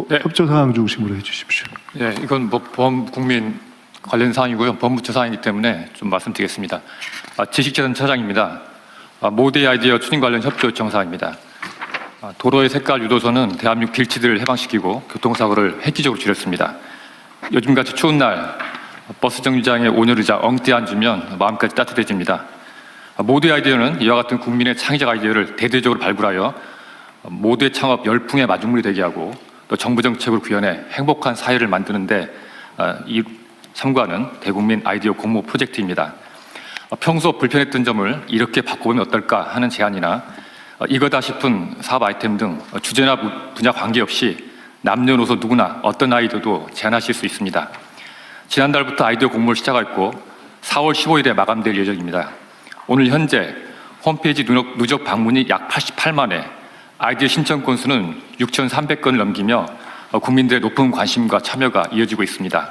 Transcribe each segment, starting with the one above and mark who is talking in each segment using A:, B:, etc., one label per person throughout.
A: 네.
B: 협조 사항 중심으로 해주십시오.
A: 예, 이건 뭐 범국민 관련 사항이고요. 법무처 사항이기 때문에 좀 말씀드리겠습니다. 지식재산 처장입니다. 모두의 아이디어 추진 관련 협조 요청 사항입니다. 도로의 색깔 유도선은 대한민국 길치들을 해방시키고 교통사고를 획기적으로 줄였습니다. 요즘같이 추운 날 버스 정류장에 온열의자 엉뚱히 앉으면 마음까지 따뜻해집니다. 모두의 아이디어는 이와 같은 국민의 창의적 아이디어를 대대적으로 발굴하여 모두의 창업 열풍의 마중물이 되게 하고 또 정부 정책을 구현해 행복한 사회를 만드는데 참고하는 대국민 아이디어 공모 프로젝트입니다. 평소 불편했던 점을 이렇게 바꿔보면 어떨까 하는 제안이나 이거다 싶은 사업 아이템 등 주제나 분야 관계없이 남녀노소 누구나 어떤 아이디어도 제안하실 수 있습니다. 지난달부터 아이디어 공모를 시작했고 4월 15일에 마감될 예정입니다. 오늘 현재 홈페이지 누적 방문이 약 88만 회, 아이디어 신청 건수는 6,300건을 넘기며 국민들의 높은 관심과 참여가 이어지고 있습니다.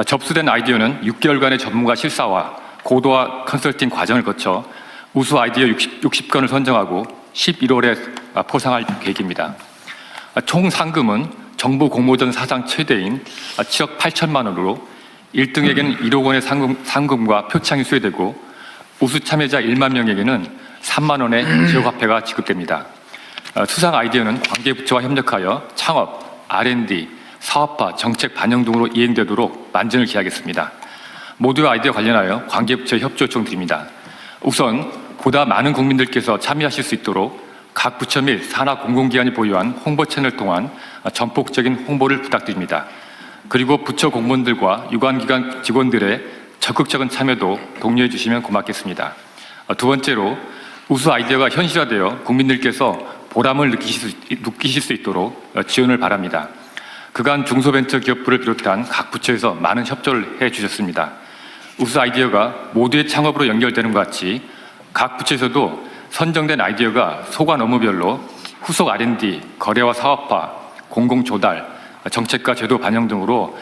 A: 접수된 아이디어는 6개월간의 전문가 실사와 고도화 컨설팅 과정을 거쳐 우수 아이디어 60건을 선정하고 11월에 포상할 계획입니다. 총 상금은 정부 공모전 사상 최대인 7억 8천만 원으로 1등에게는 1억 원의 상금과 표창이 수여되고 우수 참여자 1만 명에게는 3만 원의 지역화폐가 지급됩니다. 수상 아이디어는 관계부처와 협력하여 창업, R&D, 사업화, 정책 반영 등으로 이행되도록 만전을 기하겠습니다. 모두의 아이디어 관련하여 관계부처에 협조 요청드립니다. 우선 보다 많은 국민들께서 참여하실 수 있도록 각 부처 및 산하 공공기관이 보유한 홍보 채널을 통한 전폭적인 홍보를 부탁드립니다. 그리고 부처 공무원들과 유관기관 직원들의 적극적인 참여도 독려해 주시면 고맙겠습니다. 두 번째로 우수 아이디어가 현실화되어 국민들께서 보람을 느끼실 수 있도록 지원을 바랍니다. 그간 중소벤처기업부를 비롯한 각 부처에서 많은 협조를 해 주셨습니다. 우수 아이디어가 모두의 창업으로 연결되는 것 같이 각 부처에서도 선정된 아이디어가 소관 업무별로 후속 R&D, 거래와 사업화, 공공조달, 정책과 제도 반영 등으로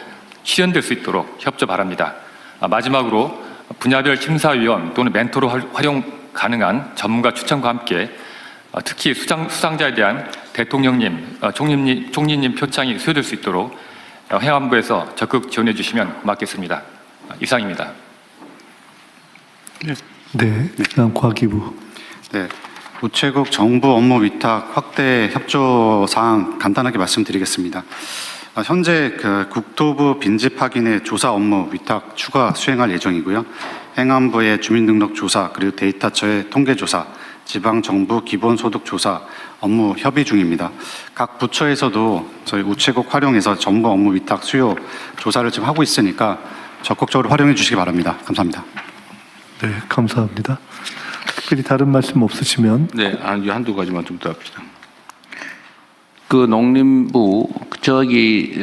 A: 실현될 수 있도록 협조 바랍니다. 마지막으로 분야별 심사위원 또는 멘토로 활용 가능한 전문가 추천과 함께 특히 수상자에 대한 대통령님, 총리님 표창이 수여될 수 있도록 행안부에서 적극 지원해 주시면 고맙겠습니다. 이상입니다.
B: 네, 그다음 과기부.
C: 네, 우체국 정부 업무 위탁 확대 협조 사항 간단하게 말씀드리겠습니다. 현재 국토부 빈집 확인의 조사 업무 위탁 추가 수행할 예정이고요. 행안부의 주민등록 조사 그리고 데이터처의 통계조사, 지방정부 기본소득조사 업무 협의 중입니다. 각 부처에서도 저희 우체국 활용해서 정부 업무 위탁 수요 조사를 지금 하고 있으니까 적극적으로 활용해 주시기 바랍니다. 감사합니다.
B: 네, 감사합니다. 특별히 다른 말씀 없으시면.
D: 네, 한두 가지만 좀 더 합시다. 그 농림부 저기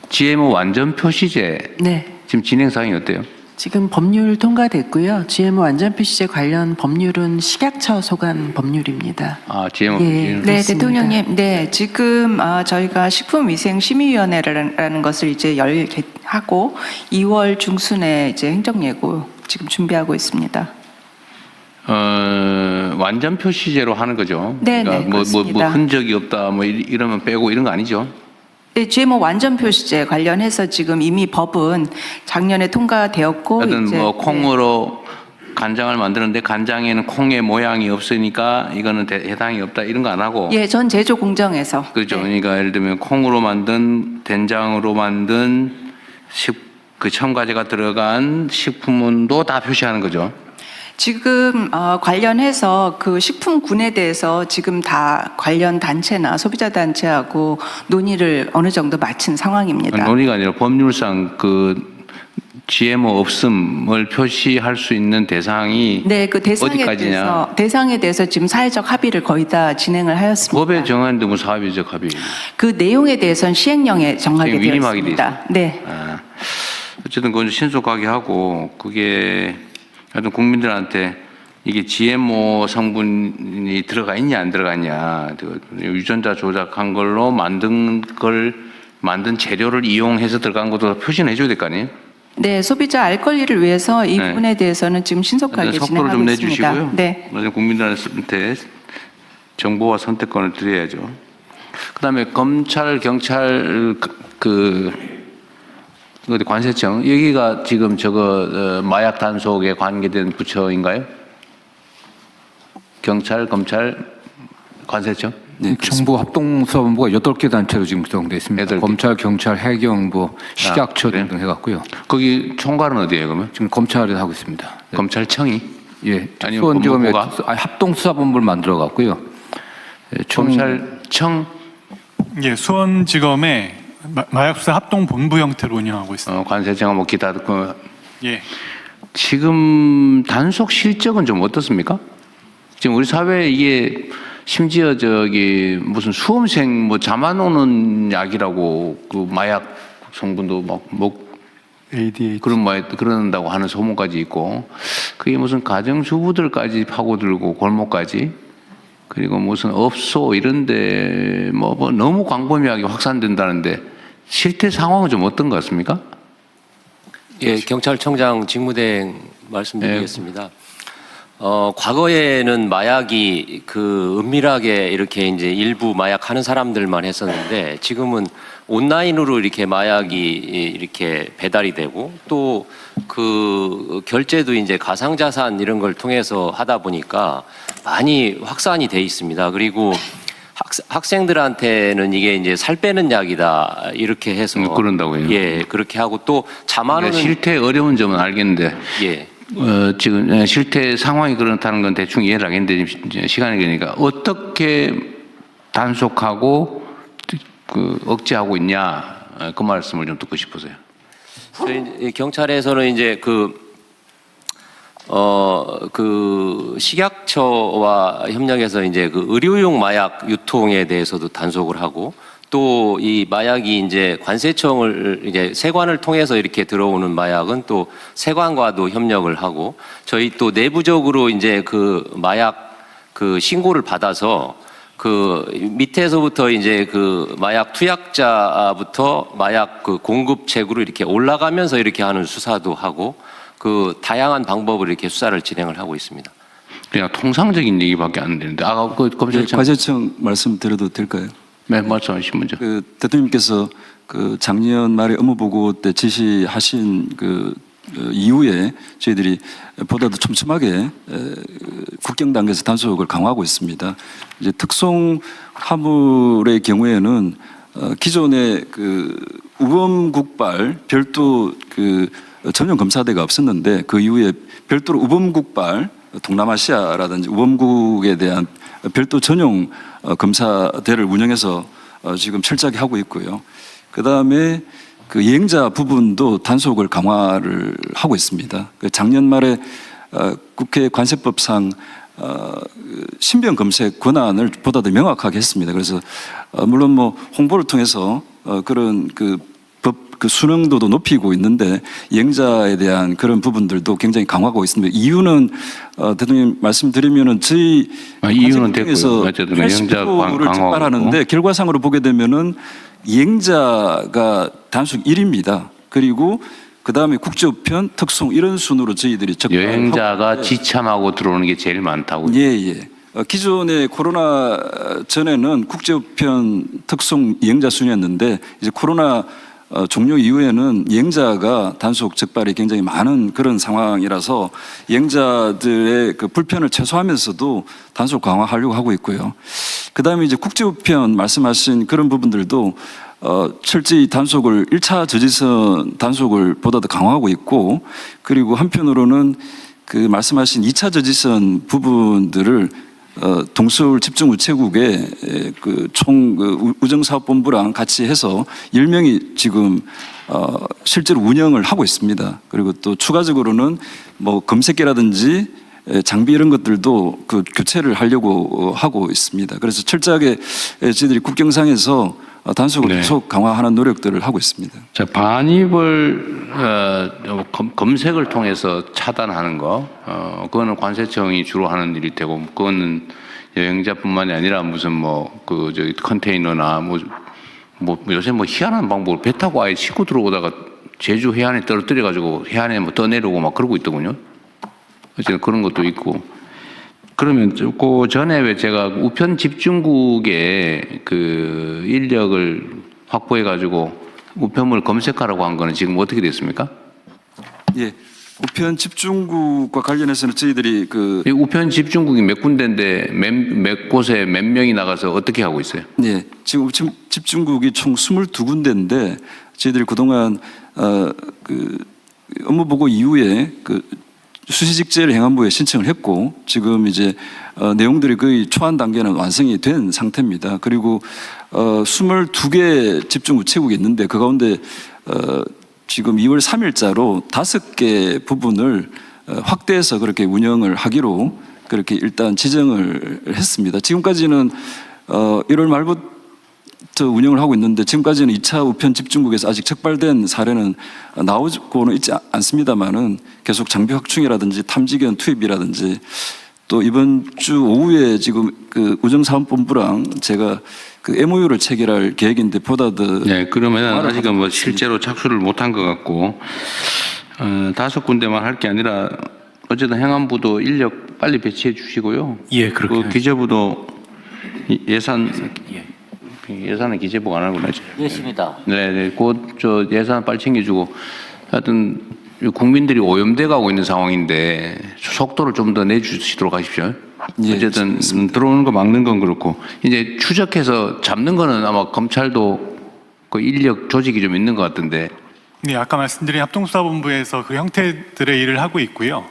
D: GMO 완전 표시제
E: 네.
D: 지금 진행 사항이 어때요?
E: 지금 법률 통과됐고요. GMO 완전 표시제 관련 법률은 식약처 소관 법률입니다.
D: GMO
E: 예,
D: 표시제는?
E: 네,
F: 네, 대통령님. 네, 지금 저희가 식품위생심의위원회라는 것을 이제 하고 2월 중순에 이제 행정예고 지금 준비하고 있습니다.
D: 완전 표시제로 하는 거죠.
F: 네,
D: 그러니까
F: 네,
D: 뭐
F: 그렇습니다.
D: 흔적이 없다, 뭐 이러면 빼고 이런 거 아니죠?
F: 네, GMO 완전 표시제 관련해서 지금 이미 법은 작년에 통과되었고,
D: 하여튼
F: 이제
D: 뭐 콩으로 간장을 만드는데 간장에는 콩의 모양이 없으니까 이거는 해당이 없다 이런 거 안 하고.
F: 예, 전 제조 공정에서.
D: 그렇죠.
F: 네.
D: 그러니까 예를 들면 콩으로 만든 된장으로 만든 그 첨가제가 들어간 식품도 다 표시하는 거죠.
F: 지금 관련해서 그 식품군에 대해서 지금 다 관련 단체나 소비자 단체하고 논의를 어느 정도 마친 상황입니다.
D: 논의가 아니라 법률상 그 GMO 없음을 표시할 수 있는 대상이
F: 네, 그
D: 어디까지냐?
F: 대상에 대해서 지금 사회적 합의를 거의 다 진행을 하였습니다.
D: 법에 정하는데 뭐 사회적 합의.
F: 그 내용에 대해서는 시행령에 정하게 되어
D: 위임하게 돼
F: 있습니다. 네.
D: 어쨌든 그건 신속하게 하고 그게 하여튼 국민들한테 이게 GMO 성분이 들어가 있냐 안 들어가냐 유전자 조작한 걸로 만든 재료를 이용해서 들어간 것도 표시는 해줘야 될 거 아니에요?
F: 네, 소비자 알 권리를 위해서 이
D: 네.
F: 부분에 대해서는 지금 신속하게
D: 속도를
F: 진행하고
D: 좀
F: 있습니다.
D: 내주시고요.
F: 네.
D: 국민들한테 정보와 선택권을 드려야죠. 그다음에 검찰, 경찰 어디 관세청 여기가 지금 저거 마약 단속에 관계된 부처인가요? 경찰, 검찰, 관세청?
G: 네, 정부 합동수사본부가 8개 단체로 지금 구성되어 있습니다.
D: 8개.
G: 검찰, 경찰, 해경부, 식약처
D: 그래요?
G: 등등 해갖고요.
D: 거기 총괄은 어디예요, 그러면?
G: 지금 검찰이 하고 있습니다. 네.
D: 검찰청이?
G: 예,
D: 아니면
G: 수원지검에
D: 법무부가?
G: 합동수사본부를 만들어갖고요. 예,
D: 검찰청?
H: 예, 수원지검의 마약수사 합동본부 형태로 운영하고 있습니다.
D: 관세청은 뭐 기타 그
H: 예.
D: 지금 단속 실적은 좀 어떻습니까? 지금 우리 사회에 이게 심지어 저기 무슨 수험생 뭐 잠안 오는 약이라고 그 마약 성분도 막
B: ADH.
D: 그런다고 하는 소문까지 있고 그게 무슨 가정주부들까지 파고들고 골목까지 그리고 무슨 업소 이런데 뭐 너무 광범위하게 확산된다는데 실태 상황은 좀 어떤 것 같습니까?
I: 예, 경찰청장 직무대행 말씀드리겠습니다. 과거에는 마약이 그 은밀하게 이렇게 이제 일부 마약 하는 사람들만 했었는데 지금은 온라인으로 이렇게 마약이 이렇게 배달이 되고 또 그 결제도 이제 가상자산 이런 걸 통해서 하다 보니까 많이 확산이 돼 있습니다. 그리고 학생들한테는 이게 이제 살 빼는 약이다 이렇게 해서
D: 그런다고요?
I: 예, 그렇게 하고 또 잠안 오는
D: 실태 어려운 점은 알겠는데
I: 예.
D: 지금 실태 상황이 그렇다는 건 대충 이해를 하겠는데 지금 시간이 되니까 어떻게 단속하고 그 억제하고 있냐 그 말씀을 좀 듣고 싶어서요.
I: 저희 경찰에서는 이제 그 식약처와 협력해서 이제 그 의료용 마약 유통에 대해서도 단속을 하고 또 이 마약이 이제 관세청을 이제 세관을 통해서 이렇게 들어오는 마약은 또 세관과도 협력을 하고 저희 또 내부적으로 이제 그 마약 그 신고를 받아서 그 밑에서부터 이제 그 마약 투약자부터 마약 그 공급책으로 이렇게 올라가면서 이렇게 하는 수사도 하고 그 다양한 방법으로 이렇게 수사를 진행을 하고 있습니다.
D: 그냥 통상적인 얘기밖에 안 되는데 아까 그 검찰청
J: 관세청 말씀드려도 될까요?
D: 네, 말씀하신 문제.
J: 그 대통령께서 그 작년 말에 업무보고 때 지시하신 그 이후에 저희들이 보다도 촘촘하게 국경 단계에서 단속을 강화하고 있습니다. 이제 특송 화물의 경우에는 기존의 그 우범국발 별도 그 전용 검사대가 없었는데 그 이후에 별도로 우범국발 동남아시아라든지 우범국에 대한 별도 전용 검사대를 운영해서 지금 철저하게 하고 있고요. 그 다음에 그 여행자 부분도 단속을 강화를 하고 있습니다. 작년 말에 국회 관세법상 신병 검색 권한을 보다 더 명확하게 했습니다. 그래서 물론 뭐 홍보를 통해서 그런 그 법 그 수능도도 높이고 있는데 여행자에 대한 그런 부분들도 굉장히 강화하고 있습니다. 이유는 대통령 말씀드리면은 저희
D: 이유는 됐고요.
J: 어쨌든
D: 여행자
J: 80%를 적발하는데 결과상으로 보게 되면은 여행자가 단속 1위입니다. 그리고 그 다음에 국제우편, 특송 이런 순으로 저희들이 적발하고
D: 여행자가 지참하고 들어오는 게 제일 많다고.
J: 예. 기존의 코로나 전에는 국제우편, 특송 여행자 순이었는데 이제 코로나 종료 이후에는 여행자가 단속 적발이 굉장히 많은 그런 상황이라서 여행자들의 그 불편을 최소화하면서도 단속 강화하려고 하고 있고요. 그 다음에 이제 국제우편 말씀하신 그런 부분들도 철저히 단속을 1차 저지선 단속을 보다 더 강화하고 있고 그리고 한편으로는 그 말씀하신 2차 저지선 부분들을 동서울 집중우체국의 그 총 우정사업본부랑 같이 해서 10명이 지금 실제로 운영을 하고 있습니다. 그리고 또 추가적으로는 뭐 검색기라든지 장비 이런 것들도 그 교체를 하려고 하고 있습니다. 그래서 철저하게 저희들이 국경상에서 단속을 계속 강화하는 노력들을 하고 있습니다.
D: 자, 반입을 검색을 통해서 차단하는 거, 그거는 관세청이 주로 하는 일이 되고, 그거는 여행자뿐만이 아니라 무슨 저기 컨테이너나 요새 희한한 방법으로 배 타고 아예 싣고 들어오다가 제주 해안에 떨어뜨려가지고 해안에 떠내려고 막 그러고 있더군요. 어쨌든 그런 것도 있고. 그러면 그 전에 왜 제가 우편 집중국에 그 인력을 확보해 가지고 우편물 검색하라고 한 거는 지금 어떻게 됐습니까?
J: 예. 우편 집중국과 관련해서는 저희들이
D: 이 우편 집중국이 몇 군데인데 몇 곳에 몇 명이 나가서 어떻게 하고 있어요?
J: 네, 지금 우편 집중국이 총 22군데인데 저희들이 그동안 그 업무 보고 이후에 그 수시직제를 행안부에 신청을 했고 지금 이제 내용들이 거의 초안 단계는 완성이 된 상태입니다. 그리고 22개 집중 우체국이 있는데 그 가운데 지금 2월 3일자로 5개 부분을 확대해서 그렇게 운영을 하기로 그렇게 일단 지정을 했습니다. 지금까지는 1월 말부터 운영을 하고 있는데 지금까지는 2차 우편 집중국에서 아직 적발된 사례는 나오고는 있지 않습니다만은 계속 장비 확충이라든지 탐지견 투입이라든지 또 이번 주 오후에 지금 그 우정사업본부랑 제가 그 MOU를 체결할 계획인데 보다 더.
D: 네, 그러면 아직은 뭐 실제로 착수를 못한 것 같고 5군데만 할 게 아니라 어쨌든 행안부도 인력 빨리 배치해 주시고요.
H: 예, 그렇게.
D: 그 기재부도 예산은 기재부가 안 하구나.
I: 그렇습니다.
D: 네, 저 예산 빨리 챙겨주고 하여튼 국민들이 오염돼 가고 있는 상황인데 속도를 좀 더 내주시도록 하십시오.
J: 예,
D: 어쨌든 들어오는 거 막는 건 그렇고 이제 추적해서 잡는 거는 아마 검찰도 그 인력 조직이 좀 있는 것 같은데.
H: 네, 아까 말씀드린 합동수사본부에서 그 형태들의 일을 하고 있고요.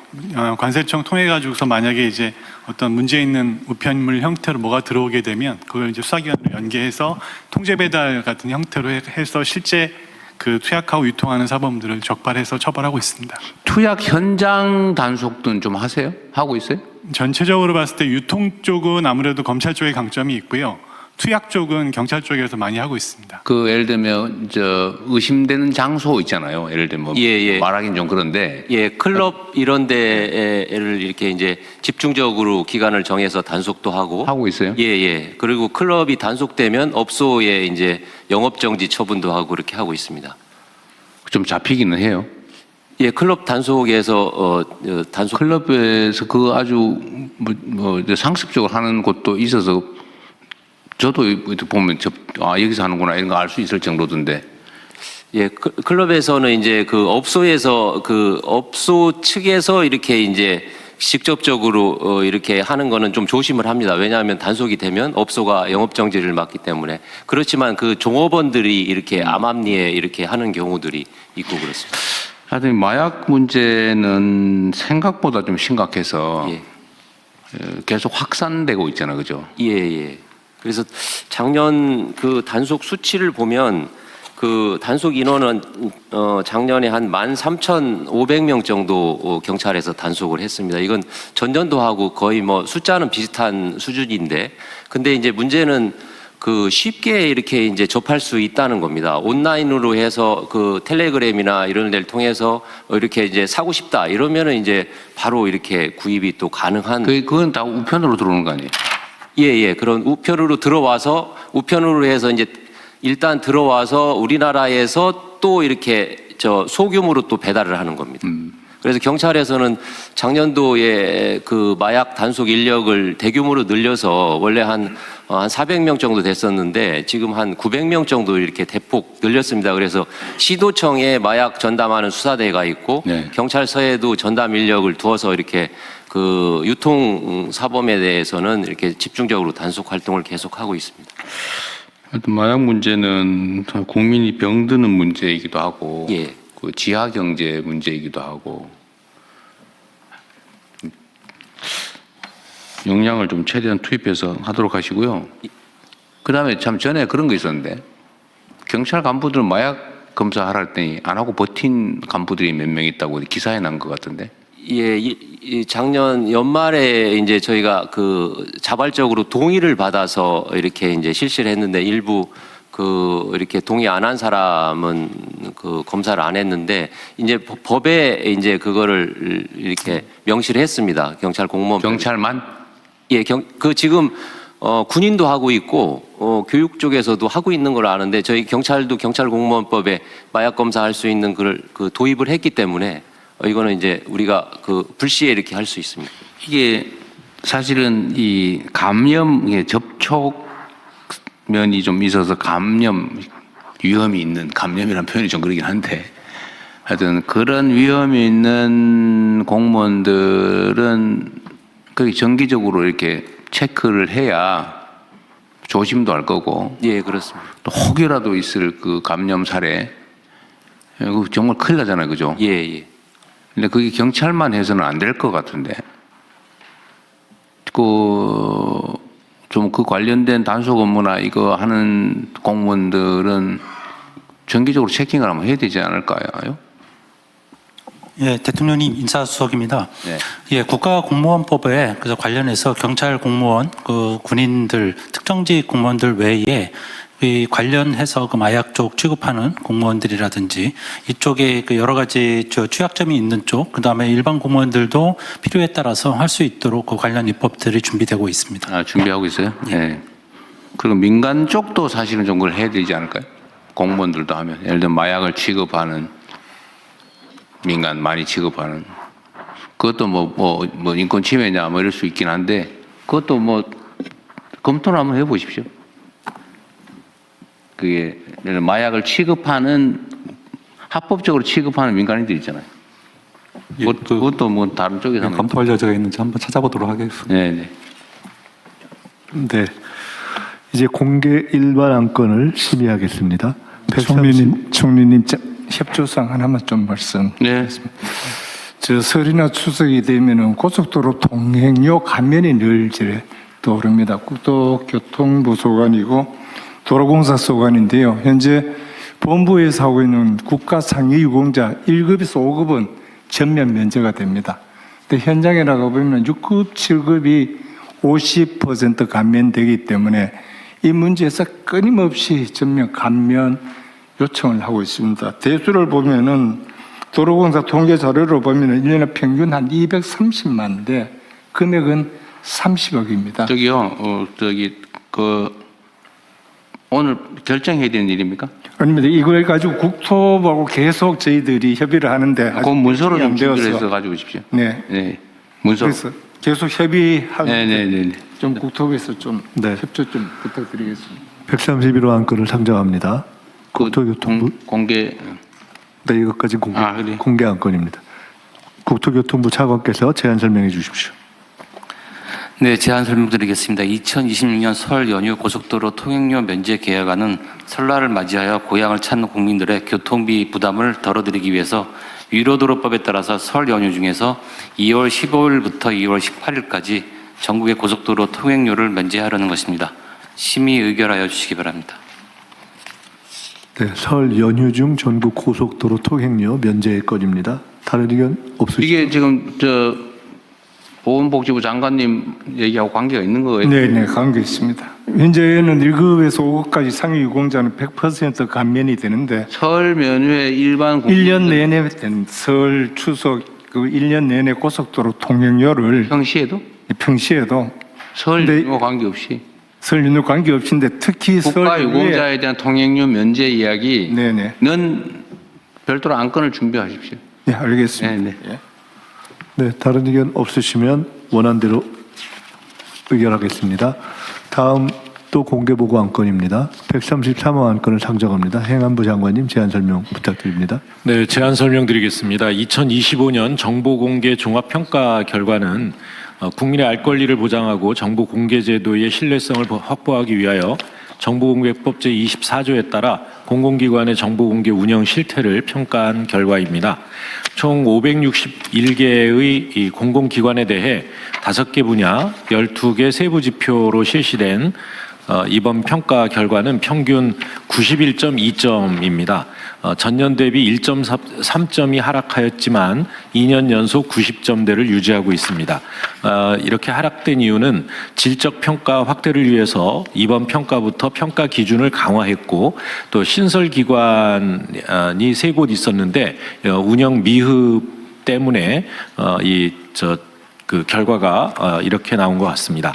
H: 관세청 통해 가지고서 만약에 이제 어떤 문제 있는 우편물 형태로 뭐가 들어오게 되면 그걸 이제 수사기관으로 연계해서 통제 배달 같은 형태로 해서 실제 그 투약하고 유통하는 사범들을 적발해서 처벌하고 있습니다.
D: 투약 현장 단속은 좀 하세요? 하고 있어요?
H: 전체적으로 봤을 때 유통 쪽은 아무래도 검찰 쪽에 강점이 있고요. 투약 쪽은 경찰 쪽에서 많이 하고 있습니다.
D: 그 예를 들면 저 의심되는 장소 있잖아요. 예를 들면 말하긴 좀 그런데.
I: 예, 클럽 이런 데를 이렇게 이제 집중적으로 기간을 정해서 단속도 하고
D: 있어요?
I: 예, 예. 그리고 클럽이 단속되면 업소에 이제 영업 정지 처분도 하고 그렇게 하고 있습니다.
D: 좀 잡히기는 해요.
I: 예, 클럽 단속에서 단속
D: 클럽에서 그 아주 뭐 상습적으로 하는 곳도 있어서 저도 보면 여기서 하는구나 이런 거 알 수 있을 정도던데.
I: 예, 클럽에서는 이제 그 업소에서 그 업소 측에서 이렇게 이제 직접적으로 이렇게 하는 거는 좀 조심을 합니다. 왜냐하면 단속이 되면 업소가 영업 정지를 맞기 때문에. 그렇지만 그 종업원들이 이렇게 암암리에 이렇게 하는 경우들이 있고 그렇습니다.
D: 하여튼 마약 문제는 생각보다 좀 심각해서
I: 예.
D: 계속 확산되고 있잖아요, 그죠?
I: 예, 예. 그래서 작년 그 단속 수치를 보면 그 단속 인원은 작년에 한 13,500명 정도 경찰에서 단속을 했습니다. 이건 전년도하고 거의 뭐 숫자는 비슷한 수준인데, 근데 이제 문제는 그 쉽게 이렇게 이제 접할 수 있다는 겁니다. 온라인으로 해서 그 텔레그램이나 이런 데를 통해서 이렇게 이제 사고 싶다 이러면은 이제 바로 이렇게 구입이 또 가능한.
D: 그건 다 우편으로 들어오는 거 아니에요?
I: 예, 예. 그런 우편으로 들어와서 우편으로 해서 이제 일단 들어와서 우리나라에서 또 이렇게 소규모로 또 배달을 하는 겁니다. 그래서 경찰에서는 작년도에 그 마약 단속 인력을 대규모로 늘려서 원래 한 400명 정도 됐었는데 지금 한 900명 정도 이렇게 대폭 늘렸습니다. 그래서 시도청에 마약 전담하는 수사대가 있고
D: 네.
I: 경찰서에도 전담 인력을 두어서 이렇게 그 유통 사범에 대해서는 이렇게 집중적으로 단속 활동을 계속하고 있습니다.
D: 하여튼 마약 문제는 국민이 병드는 문제이기도 하고
I: 예.
D: 그 지하 경제 문제이기도 하고 역량을 좀 최대한 투입해서 하도록 하시고요. 그다음에 참 전에 그런 거 있었는데 경찰 간부들은 마약 검사하라 했더니 안 하고 버틴 간부들이 몇 명 있다고 기사에 난 것 같은데.
I: 예, 작년 연말에 이제 저희가 그 자발적으로 동의를 받아서 이렇게 이제 실시를 했는데 일부 그 이렇게 동의 안 한 사람은 그 검사를 안 했는데 이제 법에 이제 그거를 이렇게 명시를 했습니다. 경찰 공무원.
D: 경찰만?
I: 예, 그 지금 군인도 하고 있고 교육 쪽에서도 하고 있는 걸 아는데 저희 경찰도 경찰공무원법에 마약 검사할 수 있는 그걸 그 도입을 했기 때문에 이거는 이제 우리가 그 불시에 이렇게 할 수 있습니다.
D: 이게 사실은 이 감염 접촉면이 좀 있어서 감염 위험이 있는 감염이라는 표현이 좀 그러긴 한데 하여튼 그런 위험이 있는 공무원들은 거기 정기적으로 이렇게 체크를 해야 조심도 할 거고
I: 예, 그렇습니다.
D: 또 혹여라도 있을 그 감염 사례 그 정말 큰일 나잖아요, 그죠?
I: 예, 예.
D: 근데 그게 경찰만 해서는 안 될 것 같은데 좀 그 관련된 단속 업무나 이거 하는 공무원들은 정기적으로 체킹을 한번 해야 되지 않을까요?
K: 예, 대통령님 인사수석입니다.
D: 네.
K: 예, 국가공무원법에 그래서 관련해서 경찰 공무원, 그 군인들, 특정직 공무원들 외에 이 관련해서 그 마약 쪽 취급하는 공무원들이라든지 이쪽에 그 여러 가지 취약점이 있는 쪽, 그 다음에 일반 공무원들도 필요에 따라서 할 수 있도록 그 관련 입법들이 준비되고 있습니다.
D: 아, 준비하고 있어요? 네. 그리고 민간 쪽도 사실은 좀 그걸 해야 되지 않을까요? 공무원들도 하면 예를 들면 마약을 취급하는 민간 많이 취급하는 그것도 뭐 인권 침해냐 뭐 이럴 수 있긴 한데 그것도 뭐 검토를 한번 해보십시오. 그게 예를 들면 마약을 취급하는 합법적으로 취급하는 민간인들 있잖아요.
J: 예,
D: 그것도 뭐 다른 쪽에서 한번
J: 검토할 여지가 있는지 한번 찾아보도록 하겠습니다.
D: 네네.
B: 네. 이제 공개 일반 안건을 심의하겠습니다.
L: 총리님 협조사항 하나만 좀 말씀.
D: 네.
L: 저 설이나 추석이 되면은 고속도로 통행료 감면이 늘 이제 떠오릅니다. 국토교통부 소관이고 도로공사 소관인데요. 현재 본부에서 하고 있는 국가 상위 유공자 1급에서 5급은 전면 면제가 됩니다. 근데 현장에 나가 보면 6급, 7급이 50% 감면되기 때문에 이 문제에서 끊임없이 전면 감면 요청을 하고 있습니다. 대수를 보면은 도로공사 통계 자료를 보면은 1년에 평균 한 230만인데 금액은 30억입니다.
D: 저기요, 오늘 결정해야 되는 일입니까?
L: 아닙니다. 이걸 가지고 국토부하고 계속 저희들이 협의를 하는데
D: 그 문서로 좀
L: 안 되어서.
D: 준비해서 가지고 오십시오.
L: 네.
D: 네. 문서로.
L: 그래서 계속 협의하고
D: 네네네.
L: 좀 국토부에서 좀
B: 네.
L: 협조 좀 부탁드리겠습니다.
B: 131호 안건을 상정합니다. 국토교통부.
D: 공개.
B: 네, 이것까지
D: 그래.
B: 공개 안건입니다. 국토교통부 차관께서 제안 설명해 주십시오.
M: 네, 제안 설명드리겠습니다. 2026년 설 연휴 고속도로 통행료 면제 계약안은 설날을 맞이하여 고향을 찾는 국민들의 교통비 부담을 덜어드리기 위해서 위로도로법에 따라서 설 연휴 중에서 2월 15일부터 2월 18일까지 전국의 고속도로 통행료를 면제하려는 것입니다. 심의 의결하여 주시기 바랍니다.
B: 네, 설 연휴 중 전국 고속도로 통행료 면제 건입니다. 다른 의견 없으시죠?
D: 이게 지금 보건복지부 장관님 얘기하고 관계가 있는 거예요?
L: 네, 관계 있습니다. 현재는 1급에서 5급까지 상위 유공자는 100% 감면이 되는데
D: 설 연휴에 일반
L: 1년 내내 된 설, 추석 그 1년 내내 고속도로 통행료를
D: 평시에도 설
L: 근데
D: 연휴 관계없이
L: 설 연휴 관계없이인데 특히
D: 국가 유공자에 대한 통행료 면제 이야기는 별도로 안건을 준비하십시오.
L: 네, 알겠습니다.
D: 네.
B: 네, 다른 의견 없으시면 원안대로 의결하겠습니다. 다음 또 공개보고 안건입니다. 133호 안건을 상정합니다. 행안부 장관님 제안 설명 부탁드립니다.
N: 네, 제안 설명드리겠습니다. 2025년 정보공개 종합평가 결과는 국민의 알 권리를 보장하고 정보공개제도의 신뢰성을 확보하기 위하여 정보공개법 제24조에 따라 공공기관의 정보공개 운영 실태를 평가한 결과입니다. 총 561개의 이 공공기관에 대해 5개 분야, 12개 세부 지표로 실시된 이번 평가 결과는 평균 91.2점입니다. 전년 대비 1.3점이 하락하였지만 2년 연속 90점대를 유지하고 있습니다. 이렇게 하락된 이유는 질적 평가 확대를 위해서 이번 평가부터 평가 기준을 강화했고 또 신설 기관이 3곳 있었는데 운영 미흡 때문에 그 결과가 이렇게 나온 것 같습니다.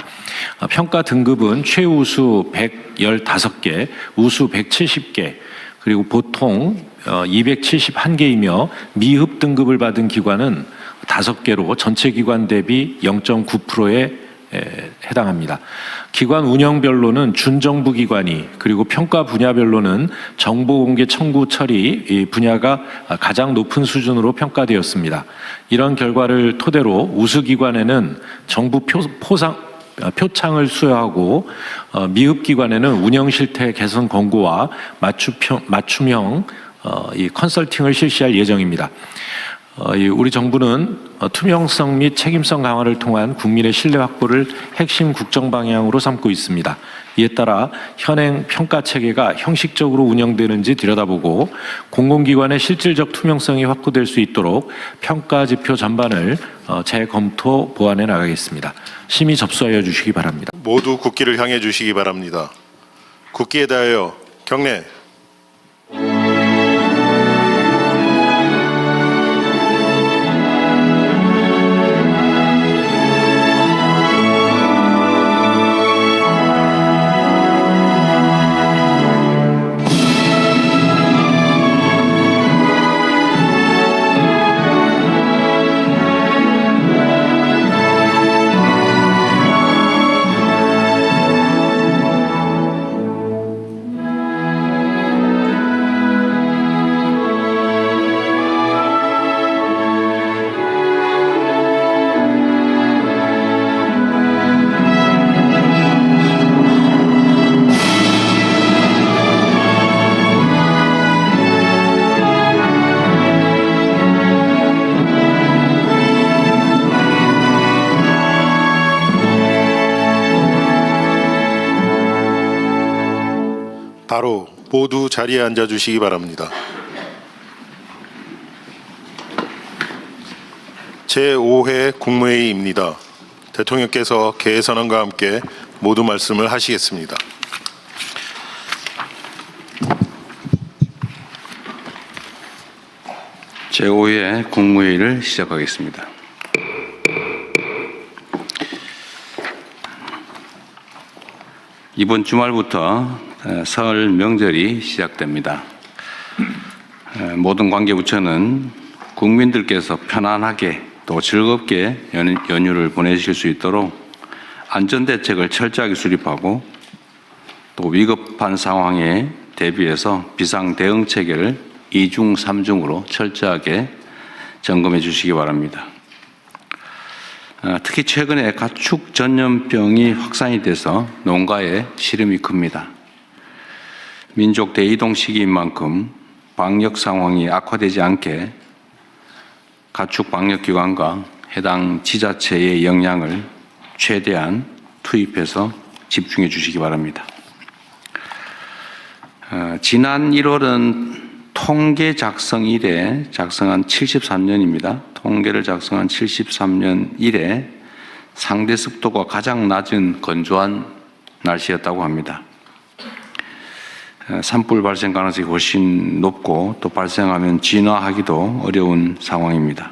N: 평가 등급은 최우수 115개, 우수 170개, 그리고 보통 271개이며 미흡 등급을 받은 기관은 5개로 전체 기관 대비 0.9%의 해당합니다. 기관 운영별로는 준정부 기관이, 그리고 평가 분야별로는 정보 공개 청구 처리 이 분야가 가장 높은 수준으로 평가되었습니다. 이런 결과를 토대로 우수 기관에는 정부 표창을 수여하고 미흡 기관에는 운영 실태 개선 권고와 맞춤형 이 컨설팅을 실시할 예정입니다. 우리 정부는 투명성 및 책임성 강화를 통한 국민의 신뢰 확보를 핵심 국정 방향으로 삼고 있습니다. 이에 따라 현행 평가 체계가 형식적으로 운영되는지 들여다보고 공공기관의 실질적 투명성이 확보될 수 있도록 평가 지표 전반을 재검토 보완해 나가겠습니다. 심의 접수하여 주시기 바랍니다.
O: 모두 국기를 향해 주시기 바랍니다. 국기에 대하여 경례. 바로 모두 자리에 앉아 주시기 바랍니다. 제5회 국무회의입니다. 대통령께서 개회 선언과 함께 모두 말씀을 하시겠습니다.
D: 제5회 국무회의를 시작하겠습니다. 이번 주말부터 설 명절이 시작됩니다. 모든 관계부처는 국민들께서 편안하게 또 즐겁게 연휴를 보내실 수 있도록 안전대책을 철저하게 수립하고 또 위급한 상황에 대비해서 비상대응체계를 2중, 3중으로 철저하게 점검해 주시기 바랍니다. 특히 최근에 가축 전염병이 확산이 돼서 농가에 시름이 큽니다. 민족 대이동 시기인 만큼 방역 상황이 악화되지 않게 가축 방역기관과 해당 지자체의 역량을 최대한 투입해서 집중해 주시기 바랍니다. 지난 1월은 통계 작성 이래 작성한 73년입니다. 통계를 작성한 73년 이래 상대 습도가 가장 낮은 건조한 날씨였다고 합니다. 산불 발생 가능성이 훨씬 높고 또 발생하면 진화하기도 어려운 상황입니다.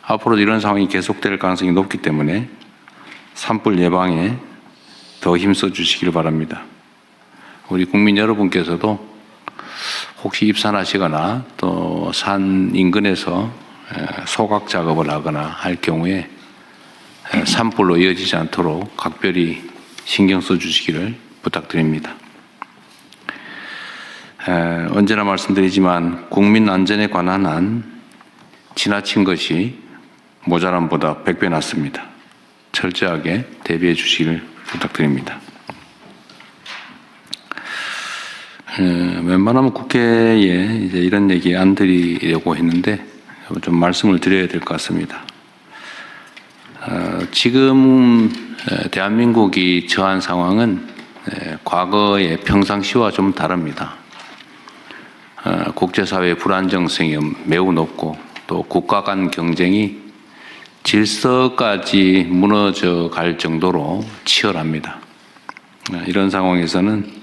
D: 앞으로도 이런 상황이 계속될 가능성이 높기 때문에 산불 예방에 더 힘써 주시길 바랍니다. 우리 국민 여러분께서도 혹시 입산하시거나 또 산 인근에서 소각 작업을 하거나 할 경우에 산불로 이어지지 않도록 각별히 신경 써 주시기를 부탁드립니다. 언제나 말씀드리지만 국민 안전에 관한 한 지나친 것이 모자람보다 100배 낫습니다. 철저하게 대비해 주시길 부탁드립니다. 웬만하면 국회에 이제 이런 얘기 안 드리려고 했는데 좀 말씀을 드려야 될 것 같습니다. 지금 대한민국이 처한 상황은 과거의 평상시와 좀 다릅니다. 국제사회의 불안정성이 매우 높고 또 국가 간 경쟁이 질서까지 무너져 갈 정도로 치열합니다. 이런 상황에서는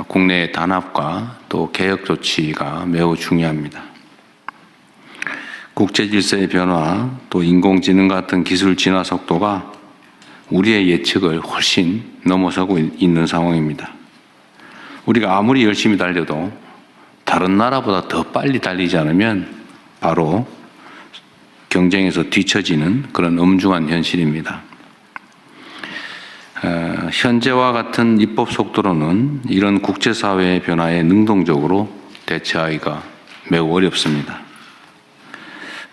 D: 국내의 단합과 또 개혁 조치가 매우 중요합니다. 국제 질서의 변화, 또 인공지능 같은 기술 진화 속도가 우리의 예측을 훨씬 넘어서고 있는 상황입니다. 우리가 아무리 열심히 달려도 다른 나라보다 더 빨리 달리지 않으면 바로 경쟁에서 뒤처지는 그런 엄중한 현실입니다. 현재와 같은 입법 속도로는 이런 국제사회의 변화에 능동적으로 대처하기가 매우 어렵습니다.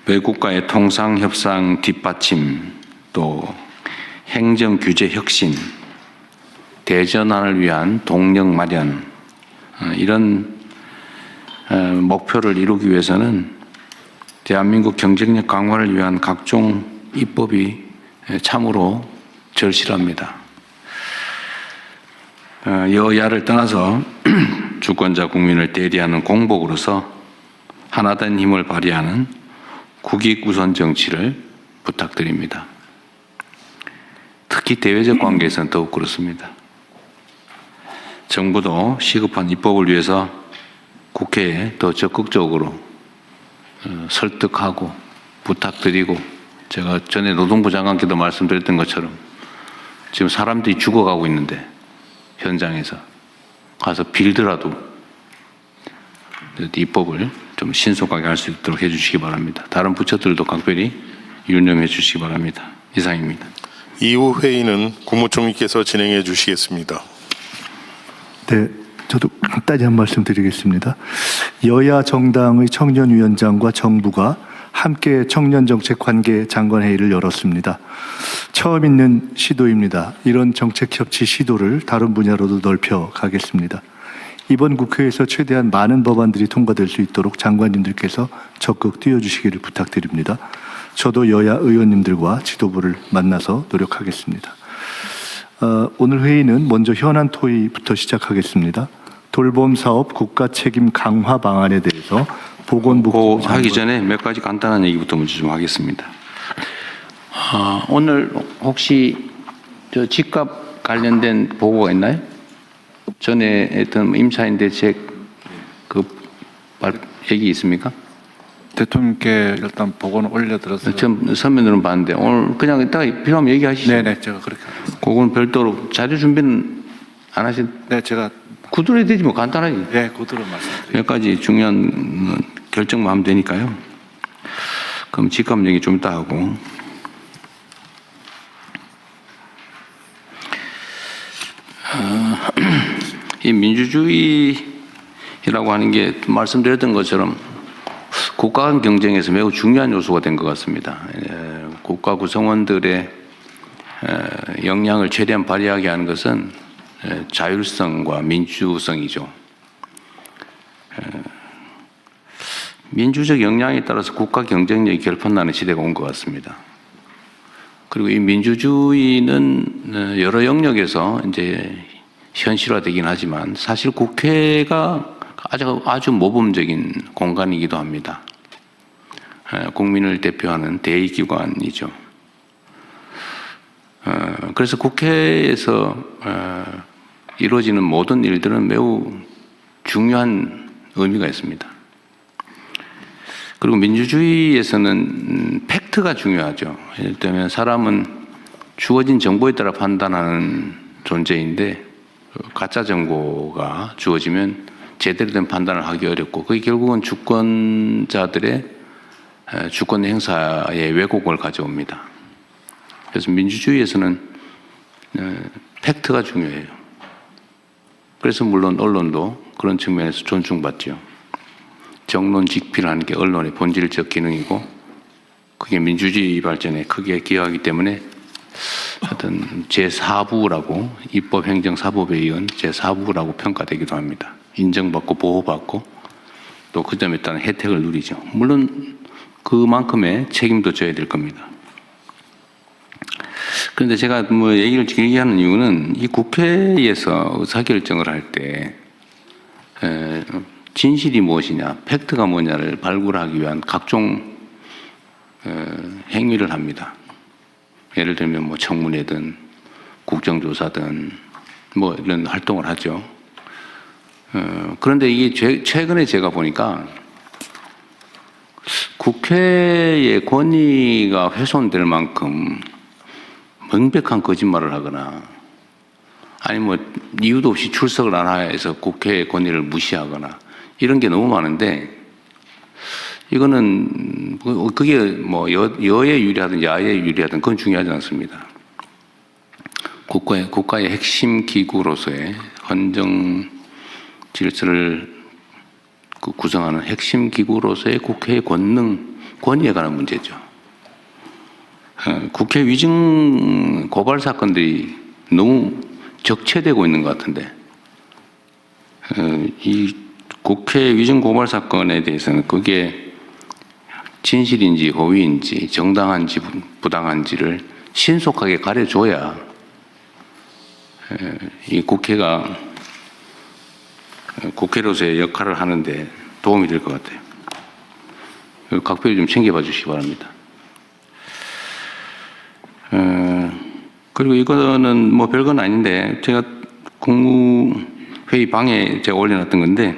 D: 외국과의 통상 협상 뒷받침, 또 행정 규제 혁신, 대전환을 위한 동력 마련, 이런 목표를 이루기 위해서는 대한민국 경쟁력 강화를 위한 각종 입법이 참으로 절실합니다. 여야를 떠나서 주권자 국민을 대리하는 공복으로서 하나된 힘을 발휘하는 국익 우선 정치를 부탁드립니다. 특히 대외적 관계에서는 더욱 그렇습니다. 정부도 시급한 입법을 위해서 국회에 더 적극적으로 설득하고 부탁드리고, 제가 전에 노동부 장관께도 말씀드렸던 것처럼 지금 사람들이 죽어가고 있는데 현장에서 가서 빌더라도 입법을 좀 신속하게 할 수 있도록 해주시기 바랍니다. 다른 부처들도 각별히 유념해 주시기 바랍니다. 이상입니다.
O: 이후 회의는 국무총리께서 진행해 주시겠습니다.
B: 네, 저도 간단히 한 말씀 드리겠습니다. 여야 정당의 청년위원장과 정부가 함께 청년정책관계 장관회의를 열었습니다. 처음 있는 시도입니다. 이런 정책협치 시도를 다른 분야로도 넓혀 가겠습니다. 이번 국회에서 최대한 많은 법안들이 통과될 수 있도록 장관님들께서 적극 뛰어주시기를 부탁드립니다. 저도 여야 의원님들과 지도부를 만나서 노력하겠습니다. 오늘 회의는 먼저 현안 토의부터 시작하겠습니다. 돌봄 사업 국가 책임 강화 방안에 대해서 보건복지부
D: 하기 전에 몇 가지 간단한 얘기부터 먼저 좀 하겠습니다. 오늘 혹시 저 집값 관련된 보고가 있나요? 전에 했던 임차인 대책 그 얘기 있습니까?
P: 대통령께 일단 보고는 올려드렸어요.
D: 좀 서면으로 봤는데 오늘 그냥 이따가 필요하면 얘기하시죠.
P: 네네, 제가 그렇게 하겠습니다.
D: 그건 별도로 자료 준비는 안 하신?
P: 네, 제가
D: 구두로 해야 되지 뭐 간단하지.
P: 네, 구두로 말씀드릴게요.
D: 몇 가지 중요한 결정만 하면 되니까요. 그럼 집값 얘기 좀 이따 하고. 이 민주주의라고 하는 게 말씀드렸던 것처럼 국가 간 경쟁에서 매우 중요한 요소가 된 것 같습니다. 국가 구성원들의 역량을 최대한 발휘하게 하는 것은 자율성과 민주성이죠. 민주적 역량에 따라서 국가 경쟁력이 결판나는 시대가 온 것 같습니다. 그리고 이 민주주의는 여러 영역에서 이제 현실화되긴 하지만 사실 국회가 아주 모범적인 공간이기도 합니다. 국민을 대표하는 대의기관이죠. 그래서 국회에서 이루어지는 모든 일들은 매우 중요한 의미가 있습니다. 그리고 민주주의에서는 팩트가 중요하죠. 예를 들면 사람은 주어진 정보에 따라 판단하는 존재인데 가짜 정보가 주어지면 제대로 된 판단을 하기 어렵고 그게 결국은 주권자들의 주권 행사에 왜곡을 가져옵니다. 그래서 민주주의에서는 팩트가 중요해요. 그래서 물론 언론도 그런 측면에서 존중받죠. 정론직필하는 게 언론의 본질적 기능이고 그게 민주주의 발전에 크게 기여하기 때문에 하여튼 제4부라고 입법행정사법에 의한 제4부라고 평가되기도 합니다. 인정받고 보호받고 또 그 점에 따른 혜택을 누리죠. 물론 그만큼의 책임도 져야 될 겁니다. 그런데 제가 뭐 얘기를 길게 하는 이유는 이 국회에서 의사결정을 할 때 진실이 무엇이냐, 팩트가 뭐냐를 발굴하기 위한 각종 행위를 합니다. 예를 들면 뭐 청문회든 국정조사든 뭐 이런 활동을 하죠. 그런데 이게 최근에 제가 보니까 국회의 권위가 훼손될 만큼 명백한 거짓말을 하거나 아니 뭐 이유도 없이 출석을 안 해서 국회의 권위를 무시하거나 이런 게 너무 많은데 이거는 그게 뭐 여에 유리하든 야에 유리하든 그건 중요하지 않습니다. 국가의 핵심 기구로서의 헌정 질서를 구성하는 핵심 기구로서의 국회의 권위에 관한 문제죠. 국회 위증 고발 사건들이 너무 적체되고 있는 것 같은데, 이 국회 위증 고발 사건에 대해서는 그게 진실인지 허위인지 정당한지 부당한지를 신속하게 가려줘야 이 국회가 국회로서의 역할을 하는데 도움이 될 것 같아요. 각별히 좀 챙겨봐 주시기 바랍니다. 그리고 이거는 뭐 별건 아닌데, 제가 국무회의 방에 제가 올려놨던 건데,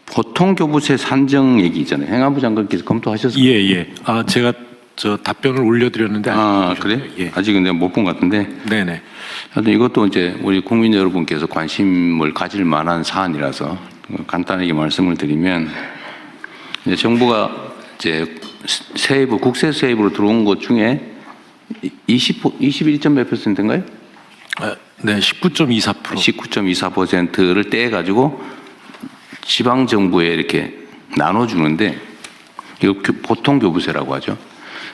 D: 보통교부세 산정 얘기 있잖아요. 행안부 장관께서 검토하셨어요?
N: 예. 제가 저 답변을 올려드렸는데.
D: 그래?
N: 예.
D: 아직은 내가 못 본 것 같은데.
N: 네네.
D: 하여튼 이것도 이제 우리 국민 여러분께서 관심을 가질 만한 사안이라서 간단하게 말씀을 드리면, 이제 정부가 이제 세입부, 국세 세입으로 들어온 것 중에 21점 몇 %인가요?
N: 네, 19.24%.
D: 19.24%를 떼가지고 지방 정부에 이렇게 나눠주는데, 이거 보통 교부세라고 하죠.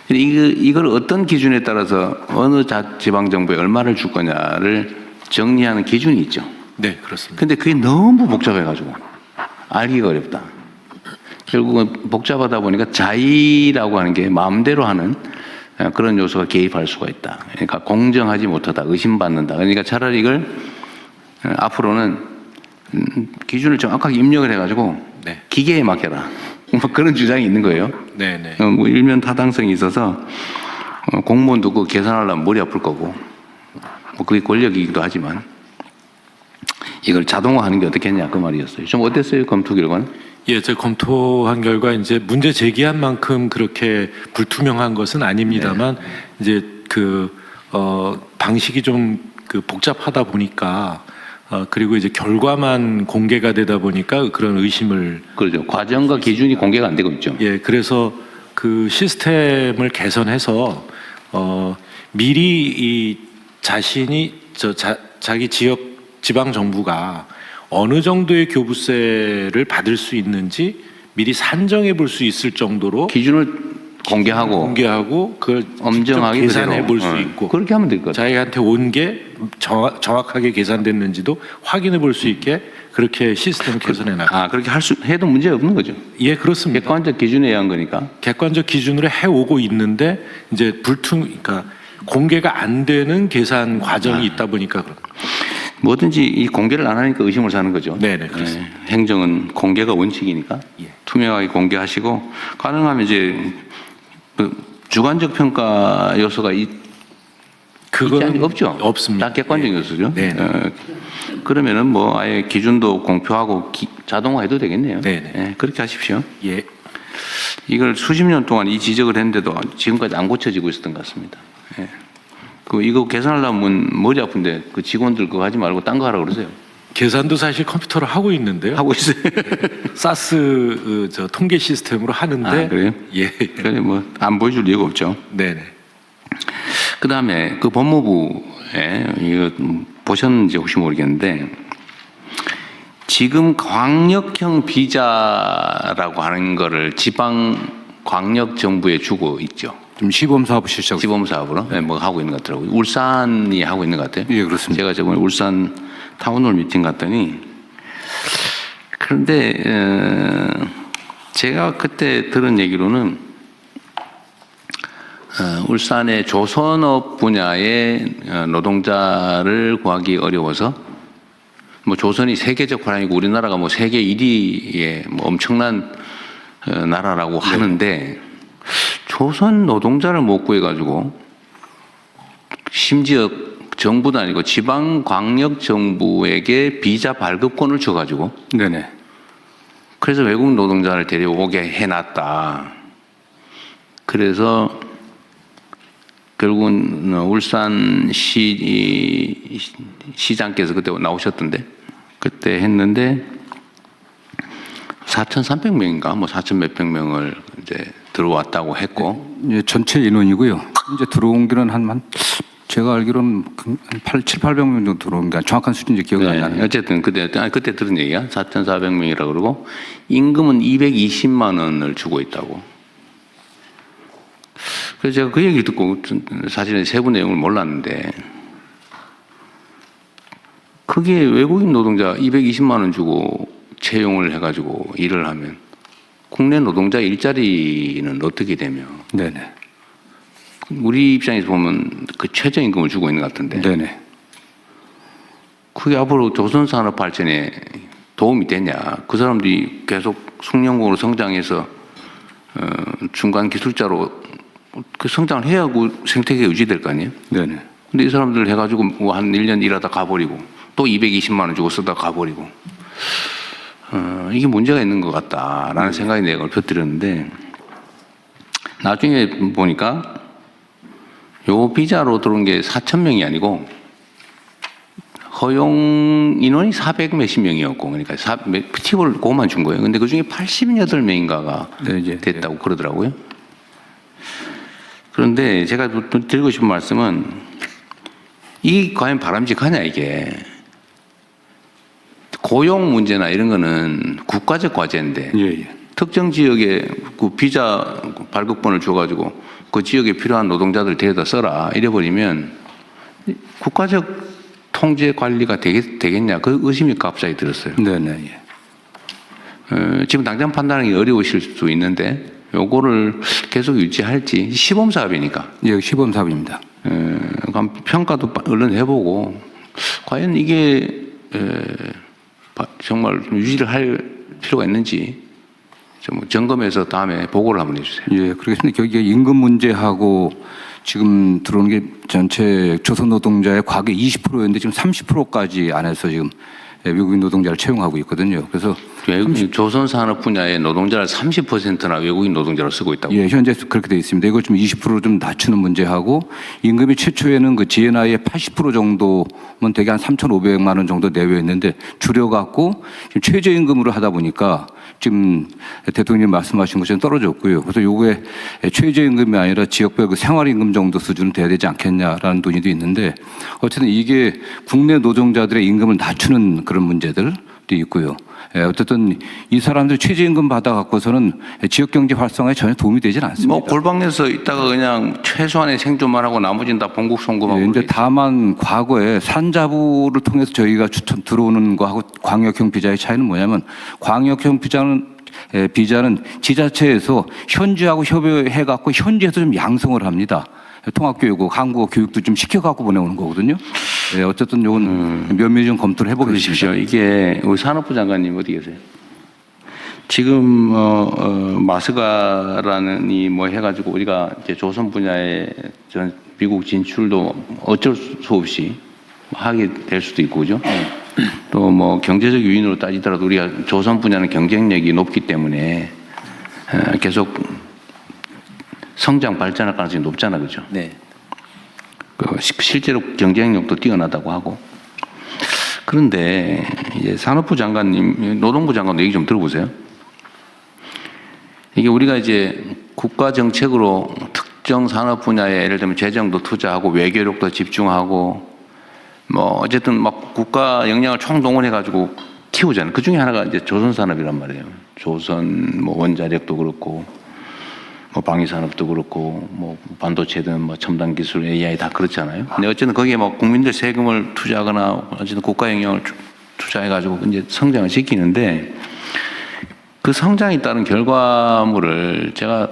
D: 이걸 어떤 기준에 따라서 어느 지방 정부에 얼마를 줄 거냐를 정리하는 기준이 있죠.
N: 네, 그렇습니다.
D: 근데 그게 너무 복잡해가지고 알기가 어렵다. 결국은 복잡하다 보니까 자의라고 하는 게 마음대로 하는 그런 요소가 개입할 수가 있다. 그러니까 공정하지 못하다, 의심받는다. 그러니까 차라리 이걸 앞으로는 기준을 정확하게 입력을 해가지고 기계에 맡겨라. 뭐 그런 주장이 있는 거예요.
N: 네네.
D: 뭐 일면 타당성이 있어서 공무원도 그거 계산하려면 머리 아플 거고, 뭐 그게 권력이기도 하지만 이걸 자동화하는 게 어떻겠냐 그 말이었어요. 좀 어땠어요, 검토 결과는?
N: 예, 제가 검토한 결과 이제 문제 제기한 만큼 그렇게 불투명한 것은 아닙니다만, 이제 방식이 좀 복잡하다 보니까, 그리고 이제 결과만 공개가 되다 보니까 그런 의심을.
D: 그렇죠. 과정과 기준이 공개가 안 되고 있죠.
N: 예, 그래서 그 시스템을 개선해서 미리 이 자신이 자기 지방 정부가 어느 정도의 교부세를 받을 수 있는지 미리 산정해 볼 수 있을 정도로
D: 기준을 공개하고
N: 그걸
D: 엄정하게
N: 계산해 볼 수 있고,
D: 그렇게 하면 될 것 같아요.
N: 자기한테 온 게 정확하게 계산됐는지도 확인해 볼 수 있게 그렇게 시스템을 개선해 나가.
D: 그렇게 해도 문제 없는 거죠.
N: 예, 그렇습니다.
D: 객관적 기준에 의한 거니까.
N: 객관적 기준으로 해 오고 있는데, 이제 그러니까 공개가 안 되는 계산 과정이 있다 보니까
D: 뭐든지 이 공개를 안 하니까 의심을 사는 거죠.
N: 네네, 그렇습니다.
D: 행정은 공개가 원칙이니까 투명하게 공개하시고, 가능하면 이제 주관적 평가 요소가
N: 그거는
D: 없죠.
N: 없습니다.
D: 다 객관적 요소죠.
N: 네.
D: 그러면은 뭐 아예 기준도 공표하고 자동화해도 되겠네요.
N: 네.
D: 그렇게 하십시오.
N: 예.
D: 이걸 수십 년 동안 이 지적을 했는데도 지금까지 안 고쳐지고 있었던 것 같습니다. 이거 계산하려면 머리 아픈데 그 직원들 그거 하지 말고 딴 거 하라고 그러세요.
N: 계산도 사실 컴퓨터로 하고 있는데요.
D: 하고 있어요.
N: 사스 통계 시스템으로 하는데.
D: 그래요?
N: 예.
D: 그래 뭐 안 보여줄 이유가 없죠.
N: 네네.
D: 그 다음에 그 법무부에 이거 보셨는지 혹시 모르겠는데, 지금 광역형 비자라고 하는 거를 지방 광역 정부에 주고 있죠.
G: 지금 시범사업을 시작.
D: 시범사업으로 뭐 하고 있는 것 같더라고요. 울산이 하고 있는 것 같아요.
G: 예, 그렇습니다.
D: 제가 저번에 울산 타운홀 미팅 갔더니, 그런데 제가 그때 들은 얘기로는 울산의 조선업 분야의 노동자를 구하기 어려워서, 뭐 조선이 세계적 화랑이고 우리나라가 뭐 세계 1위의 뭐 엄청난 나라라고 하는데, 조선 노동자를 못 구해가지고 심지어 정부도 아니고 지방 광역 정부에게 비자 발급권을 줘가지고,
G: 네네.
D: 그래서 외국 노동자를 데려오게 해놨다. 그래서 결국은 울산 시장께서 그때 나오셨던데, 그때 했는데 4,300명인가 뭐 4,000 몇백 명을 이제 들어왔다고 했고.
G: 예, 전체 인원이고요. 이제 들어온 길은 한 제가 알기로는 700명 정도 들어온 게 정확한 수준인지 기억이 안 나요.
D: 어쨌든 그때 들은 얘기야. 4,400명이라고 그러고 임금은 220만 원을 주고 있다고. 그래서 제가 그 얘기를 듣고 사실은 세부 내용을 몰랐는데 그게 외국인 노동자 220만 원 주고 채용을 해가지고 일을 하면 국내 노동자 일자리는 어떻게 되며?
G: 네네.
D: 우리 입장에서 보면 그 최저임금을 주고 있는 것 같은데.
G: 네네.
D: 그게 앞으로 조선산업 발전에 도움이 되냐? 그 사람들이 계속 숙련공으로 성장해서 중간 기술자로 그 성장을 해야 그 생태계가 유지될 거 아니에요?
G: 네네.
D: 근데 이 사람들 해가지고 뭐 한 1년 일하다 가버리고 또 220만 원 주고 쓰다 가버리고 이게 문제가 있는 것 같다라는 생각이 내가 펴뜨렸는데 나중에 보니까 요 비자로 들어온 게 4,000명이 아니고 허용 인원이 400 몇십 명이었고 그러니까 팁을 그것만 준 거예요. 근데 그 중에 88명인가가 됐다고 그러더라고요. 그런데 제가 드리고 싶은 말씀은 이 과연 바람직하냐 이게. 고용 문제나 이런 거는 국가적 과제인데 특정 지역에 그 비자 발급권을 줘가지고 그 지역에 필요한 노동자들 데려다 써라 이래버리면 국가적 통제 관리가 되겠냐 그 의심이 갑자기 들었어요.
G: 네네.
D: 지금 당장 판단하기 어려우실 수 있는데 요거를 계속 유지할지 시범 사업이니까.
G: 예, 시범 사업입니다.
D: 그럼 평가도 얼른 해보고 과연 이게 정말 유지를 할 필요가 있는지 좀 점검해서 다음에 보고를 한번 해주세요.
G: 예, 그렇겠습니다. 거기에 임금 문제하고 지금 들어오는 게 전체 조선 노동자의 과거 20%였는데 지금 30%까지 안에서 지금 외국인 노동자를 채용하고 있거든요. 그래서
D: 조선 산업 분야의 노동자를 30%나 외국인 노동자로 쓰고 있다고.
G: 예, 현재 그렇게 되어 있습니다. 이걸 좀 20%로 좀 낮추는 문제하고 임금이 최초에는 그 GNI의 80% 정도면 되게 한 3,500만 원 정도 내외였는데 줄여갖고 지금 최저임금으로 하다 보니까 지금 대통령님 말씀하신 것처럼 떨어졌고요. 그래서 요거에 최저임금이 아니라 지역별 그 생활임금 정도 수준은 돼야 되지 않겠냐라는 논의도 있는데 어쨌든 이게 국내 노동자들의 임금을 낮추는 그런 문제들도 있고요. 어쨌든 이 사람들 최저임금 받아갖고서는 지역경제 활성화에 전혀 도움이 되지는 않습니다.
D: 뭐 골방에서 있다가 그냥 최소한의 생존만 하고 나머지는 다 본국 송금하고.
G: 그런데 다만 과거에 산자부를 통해서 저희가 추천 들어오는 거하고 광역형 비자의 차이는 뭐냐면 광역형 비자는 지자체에서 현지하고 협의해갖고 현지에서 좀 양성을 합니다. 통합교육, 한국어 교육도 좀 시켜갖고 보내오는 거거든요. 네, 어쨌든 이건 면밀히 좀 검토를 해보겠습니다.
D: 이게 우리 산업부 장관님 어디 계세요? 지금 마스가라는 이 뭐 해가지고 우리가 이제 조선 분야에 전 미국 진출도 어쩔 수 없이 하게 될 수도 있고, 그죠? 또 뭐 경제적 요인으로 따지더라도 우리가 조선 분야는 경쟁력이 높기 때문에 계속 성장 발전할 가능성이 높잖아, 그죠?
I: 네.
D: 실제로 경쟁력도 뛰어나다고 하고. 그런데 이제 산업부 장관님, 노동부 장관도 얘기 좀 들어보세요. 이게 우리가 이제 국가 정책으로 특정 산업 분야에 예를 들면 재정도 투자하고 외교력도 집중하고 뭐 어쨌든 막 국가 역량을 총동원해가지고 키우잖아요. 그 중에 하나가 이제 조선 산업이란 말이에요. 조선 뭐 원자력도 그렇고 뭐 방위산업도 그렇고 뭐 반도체든 뭐 첨단 기술 AI 다 그렇잖아요. 근데 어쨌든 거기에 뭐 국민들 세금을 투자하거나 어쨌든 국가 영향을 투자해가지고 이제 성장을 시키는데 그 성장에 따른 결과물을 제가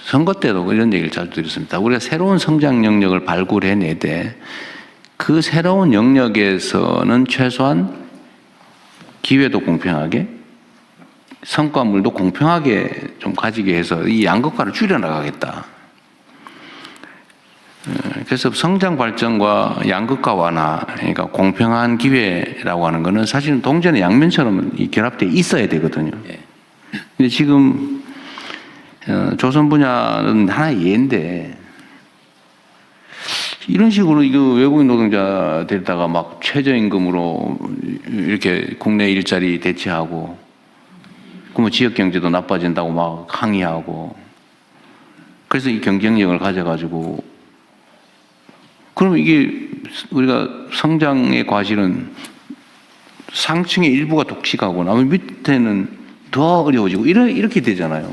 D: 선거 때도 이런 얘기를 자주 드렸습니다. 우리가 새로운 성장 영역을 발굴해내되 그 새로운 영역에서는 최소한 기회도 공평하게 성과물도 공평하게 좀 가지게 해서 이 양극화를 줄여나가겠다. 그래서 성장 발전과 양극화 완화, 그러니까 공평한 기회라고 하는 것은 사실은 동전의 양면처럼 결합되어 있어야 되거든요. 근데 지금 조선 분야는 하나의 예인데 이런 식으로 이거 외국인 노동자 데려다가 막 최저임금으로 이렇게 국내 일자리 대체하고 그러면 지역 경제도 나빠진다고 막 항의하고 그래서 이 경쟁력을 가져가지고 그럼 이게 우리가 성장의 과실은 상층의 일부가 독식하고 나머지 밑에는 더 어려워지고 이렇게 되잖아요.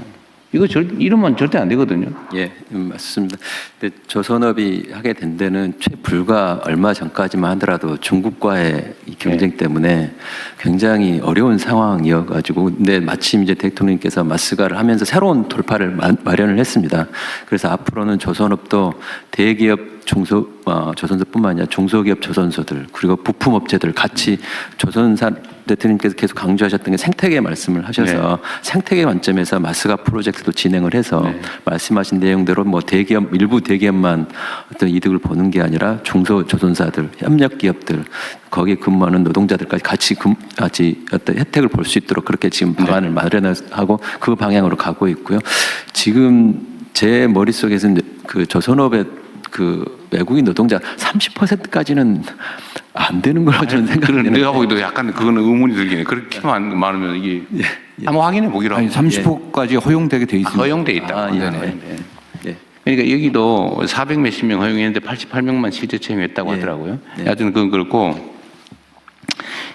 D: 이러면 절대 안 되거든요.
I: 예, 맞습니다. 근데 조선업이 하게 된 데는 불과 얼마 전까지만 하더라도 중국과의 이 경쟁 때문에 굉장히 어려운 상황이어가지고, 근데 마침 이제 대통령께서 마스가를 하면서 새로운 돌파를 마련을 했습니다. 그래서 앞으로는 조선업도 대기업 조선소뿐만 아니라 중소기업 조선소들 그리고 부품업체들 같이 조선사 대통령께서 계속 강조하셨던 게 생태계 말씀을 하셔서 생태계 관점에서 마스가 프로젝트도 진행을 해서 말씀하신 내용대로 뭐 대기업 일부 대기업만 어떤 이득을 보는 게 아니라 중소 조선사들 협력 기업들 거기에 근무하는 노동자들까지 같이 어떤 혜택을 볼 수 있도록 그렇게 지금 방안을 마련하고 그 방향으로 가고 있고요. 지금 제 머릿속에서는 그 조선업의 그 외국인 노동자 30%까지는 안 되는 걸로 저는 생각해요.
D: 내가 보기도 약간 그거는 의문이 들긴 해. 그렇게만 많으면 이게 한번 확인해 보기로 하고.
G: 30%까지 허용되게 돼 있습니다.
D: 허용돼 있다. 그러니까 여기도 400 몇십 명 허용했는데 88명만 실제 채용했다고 하더라고요. 하여튼 그건 그렇고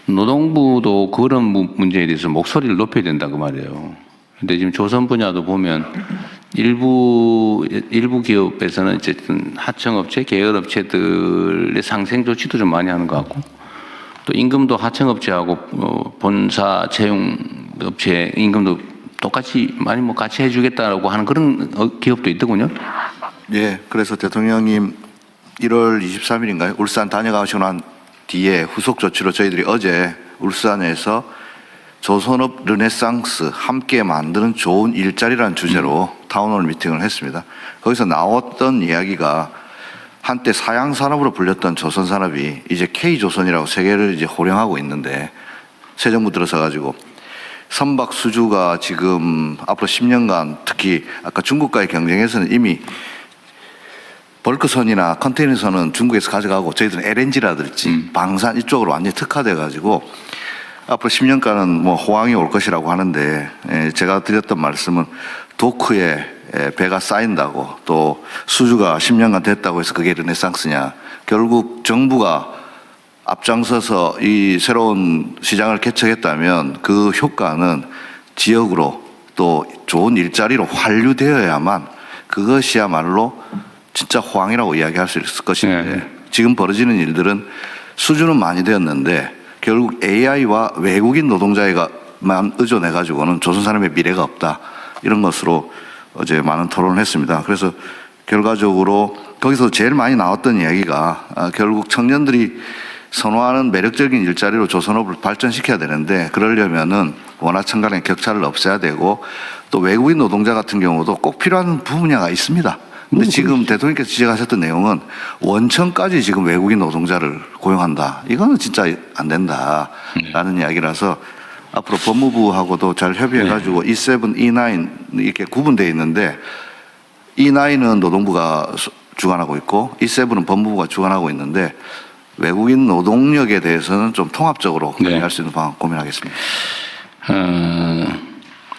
D: 노동부도 그런 문제에 대해서 목소리를 높여야 된다고 말이에요. 근데 지금 조선 분야도 보면 일부 기업에서는 어쨌든 하청업체, 계열업체들의 상생 조치도 좀 많이 하는 것 같고, 또 임금도 하청업체하고 본사 채용업체 임금도 똑같이 많이 뭐 같이 해주겠다라고 하는 그런 기업도 있더군요.
Q: 예, 그래서 대통령님 1월 23일인가요? 울산 다녀가시고 난 뒤에 후속 조치로 저희들이 어제 울산에서 조선업 르네상스 함께 만드는 좋은 일자리라는 주제로 타운홀 미팅을 했습니다. 거기서 나왔던 이야기가 한때 사양산업으로 불렸던 조선산업이 이제 K조선이라고 세계를 이제 호령하고 있는데 새 정부 들어서 가지고 선박 수주가 지금 앞으로 10년간 특히 아까 중국과의 경쟁에서는 이미 벌크선이나 컨테이너선은 중국에서 가져가고 저희들은 LNG라든지 방산 이쪽으로 완전히 특화돼 가지고 앞으로 10년간은 뭐 호황이 올 것이라고 하는데 제가 드렸던 말씀은 도크에 배가 쌓인다고 또 수주가 10년간 됐다고 해서 그게 르네상스냐. 결국 정부가 앞장서서 이 새로운 시장을 개척했다면 그 효과는 지역으로 또 좋은 일자리로 환류되어야만 그것이야말로 진짜 호황이라고 이야기할 수 있을 것인데 지금 벌어지는 일들은 수주는 많이 되었는데 결국 AI와 외국인 노동자에만 의존해가지고는 조선산업의 미래가 없다. 이런 것으로 어제 많은 토론을 했습니다. 그래서 결과적으로 거기서 제일 많이 나왔던 이야기가 결국 청년들이 선호하는 매력적인 일자리로 조선업을 발전시켜야 되는데 그러려면은 원화청 간의 격차를 없애야 되고 또 외국인 노동자 같은 경우도 꼭 필요한 분야가 있습니다. 근데 지금 대통령께서 지적하셨던 내용은 원청까지 지금 외국인 노동자를 고용한다. 이거는 진짜 안 된다라는 이야기라서 앞으로 법무부하고도 잘 협의해가지고 E7, E9 이렇게 구분되어 있는데 E9은 노동부가 주관하고 있고 E7은 법무부가 주관하고 있는데 외국인 노동력에 대해서는 좀 통합적으로 관리할 수 있는 방안 고민하겠습니다.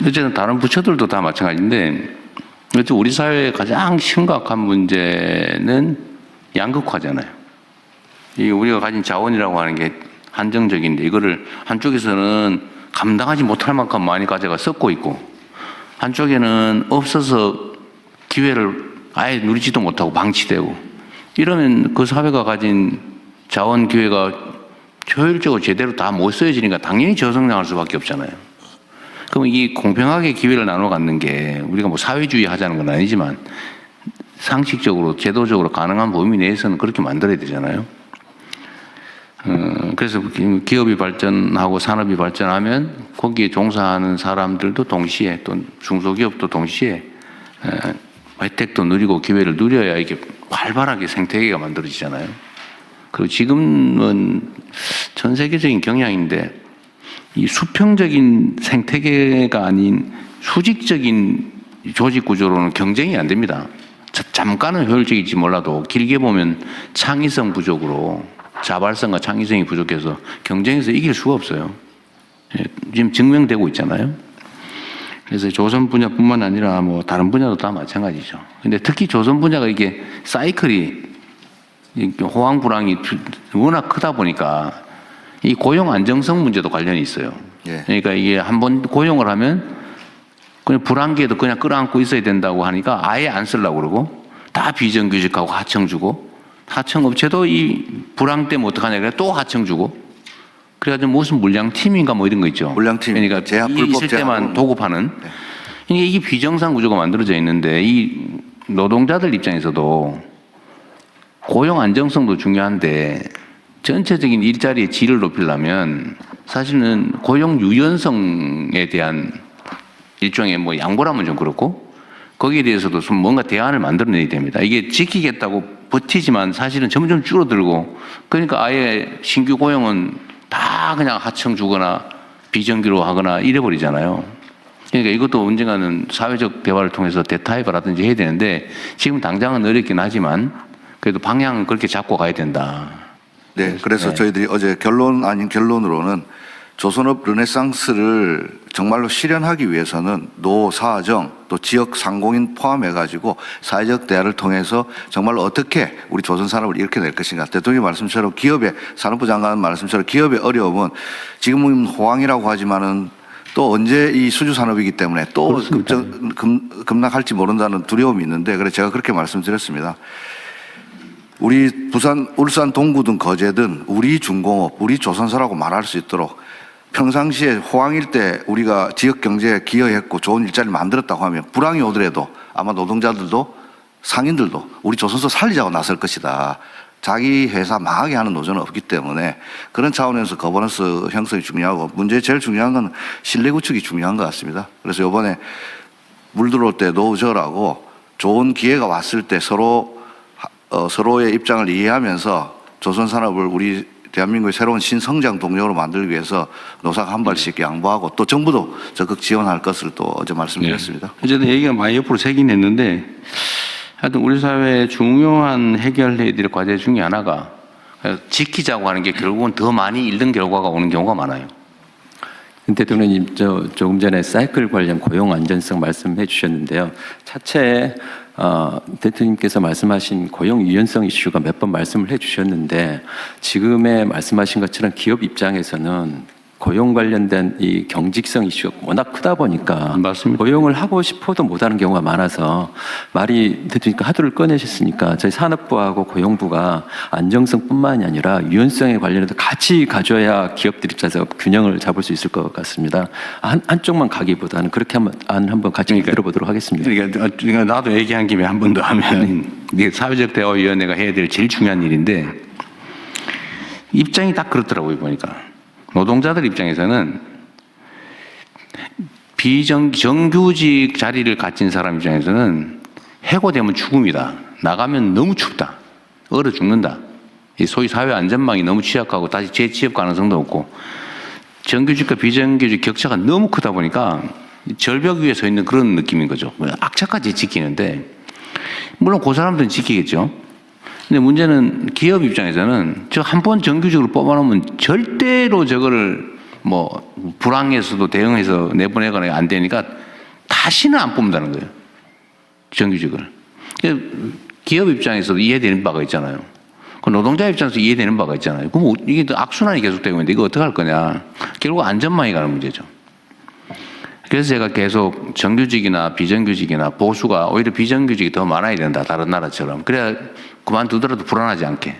D: 어쨌든 다른 부처들도 다 마찬가지인데 우리 사회의 가장 심각한 문제는 양극화잖아요. 이 우리가 가진 자원이라고 하는 게 한정적인데 이거를 한쪽에서는 감당하지 못할 만큼 많이 가져가 썩고 있고 한쪽에는 없어서 기회를 아예 누리지도 못하고 방치되고 이러면 그 사회가 가진 자원 기회가 효율적으로 제대로 다 못 쓰여지니까 당연히 저성장할 수밖에 없잖아요. 그럼 이 공평하게 기회를 나눠 갖는 게 우리가 뭐 사회주의 하자는 건 아니지만 상식적으로 제도적으로 가능한 범위 내에서는 그렇게 만들어야 되잖아요. 그래서 기업이 발전하고 산업이 발전하면 거기에 종사하는 사람들도 동시에 또 중소기업도 동시에 혜택도 누리고 기회를 누려야 이게 활발하게 생태계가 만들어지잖아요. 그리고 지금은 전 세계적인 경향인데 이 수평적인 생태계가 아닌 수직적인 조직 구조로는 경쟁이 안 됩니다. 잠깐은 효율적일지 몰라도 길게 보면 창의성 부족으로 자발성과 창의성이 부족해서 경쟁에서 이길 수가 없어요. 지금 증명되고 있잖아요. 그래서 조선 분야뿐만 아니라 뭐 다른 분야도 다 마찬가지죠. 근데 특히 조선 분야가 이게 사이클이 이 호황 불황이 워낙 크다 보니까 이 고용 안정성 문제도 관련이 있어요.
Q: 예.
D: 그러니까 이게 한번 고용을 하면 그냥 불황기에도 그냥 끌어안고 있어야 된다고 하니까 아예 안 쓰려고 그러고 다 비정규직하고 하청 주고 하청업체도 이 불황 때문에 어떡하냐 그래 또 하청 주고 그래가지고 무슨 물량팀인가 뭐 이런 거 있죠.
Q: 물량팀.
D: 그러니까
Q: 제약,
D: 이
Q: 불법
D: 있을 때만
Q: 제약으로.
D: 도급하는 그러니까 이게 비정상 구조가 만들어져 있는데 이 노동자들 입장에서도 고용 안정성도 중요한데 전체적인 일자리의 질을 높이려면 사실은 고용 유연성에 대한 일종의 뭐 양보라면 좀 그렇고 거기에 대해서도 좀 뭔가 대안을 만들어내야 됩니다. 이게 지키겠다고 버티지만 사실은 점점 줄어들고 그러니까 아예 신규 고용은 다 그냥 하청 주거나 비정규로 하거나 이래버리잖아요. 그러니까 이것도 언젠가는 사회적 대화를 통해서 대타협을 하든지 해야 되는데 지금 당장은 어렵긴 하지만 그래도 방향은 그렇게 잡고 가야 된다.
Q: 네, 그래서
D: 네.
Q: 저희들이 어제 결론 아닌 결론으로는 조선업 르네상스를 정말로 실현하기 위해서는 노사정 또 지역 상공인 포함해가지고 사회적 대화를 통해서 정말로 어떻게 우리 조선 산업을 이렇게 낼 것인가. 대통령 말씀처럼 기업의 산업부 장관 말씀처럼 기업의 어려움은 지금은 호황이라고 하지만은 또 언제 이 수주 산업이기 때문에 또 급락할지 모른다는 두려움이 있는데 그래서 제가 그렇게 말씀드렸습니다. 우리 부산, 울산, 동구든 거제든 우리 중공업, 우리 조선사라고 말할 수 있도록 평상시에 호황일 때 우리가 지역 경제에 기여했고 좋은 일자리를 만들었다고 하면 불황이 오더라도 아마 노동자들도 상인들도 우리 조선소 살리자고 나설 것이다. 자기 회사 망하게 하는 노조는 없기 때문에 그런 차원에서 거버넌스 형성이 중요하고 문제 제일 중요한 건 신뢰 구축이 중요한 것 같습니다. 그래서 이번에 물 들어올 때 노우저라고 좋은 기회가 왔을 때 서로의 입장을 이해하면서 조선 산업을 우리 대한민국의 새로운 신성장 동력으로 만들기 위해서 노사가 한 발씩 양보하고 또 정부도 적극 지원할 것을 또 어제 말씀드렸습니다.
D: 어쨌든 얘기가 많이 옆으로 새긴 했는데 하여튼 우리 사회의 중요한 해결해야 될 과제 중에 하나가 지키자고 하는 게 결국은 더 많이 잃는 결과가 오는 경우가 많아요.
R: 대통령님, 조금 전에 사이클 관련 고용 안전성 말씀해 주셨는데요. 차체에 대통령께서 말씀하신 고용 유연성 이슈가 몇 번 말씀을 해 주셨는데 지금의 말씀하신 것처럼 기업 입장에서는 고용 관련된 이 경직성 이슈가 워낙 크다 보니까
D: 맞습니다.
R: 고용을 하고 싶어도 못하는 경우가 많아서 말이 대통령께서 하도를 꺼내셨으니까 저희 산업부하고 고용부가 안정성뿐만이 아니라 유연성에 관련해서 같이 가져야 기업들 입장에서 균형을 잡을 수 있을 것 같습니다. 한쪽만 가기보다는 그렇게 한번 같이 들어보도록 하겠습니다.
D: 그러니까 나도 얘기한 김에 한 번 더 하면 이게 사회적 대화위원회가 해야 될 제일 중요한 일인데 입장이 딱 그렇더라고요 보니까. 노동자들 입장에서는 정규직 자리를 가진 사람 입장에서는 해고되면 죽음이다. 나가면 너무 춥다. 얼어 죽는다. 소위 사회 안전망이 너무 취약하고 다시 재취업 가능성도 없고 정규직과 비정규직 격차가 너무 크다 보니까 절벽 위에 서 있는 그런 느낌인 거죠. 악착같이 지키는데 물론 그 사람들은 지키겠죠. 근데 문제는 기업 입장에서는 저 한 번 정규직으로 뽑아놓으면 절대로 저거를 뭐 불황에서도 대응해서 내보내거나 안 되니까 다시는 안 뽑는다는 거예요. 정규직을. 기업 입장에서도 이해되는 바가 있잖아요. 그 노동자 입장에서 이해되는 바가 있잖아요. 그럼 이게 악순환이 계속되고 있는데 이거 어떻게 할 거냐. 결국 안전망이 가는 문제죠. 그래서 제가 계속 정규직이나 비정규직이나 보수가 오히려 비정규직이 더 많아야 된다. 다른 나라처럼. 그래야 그만두더라도 불안하지 않게.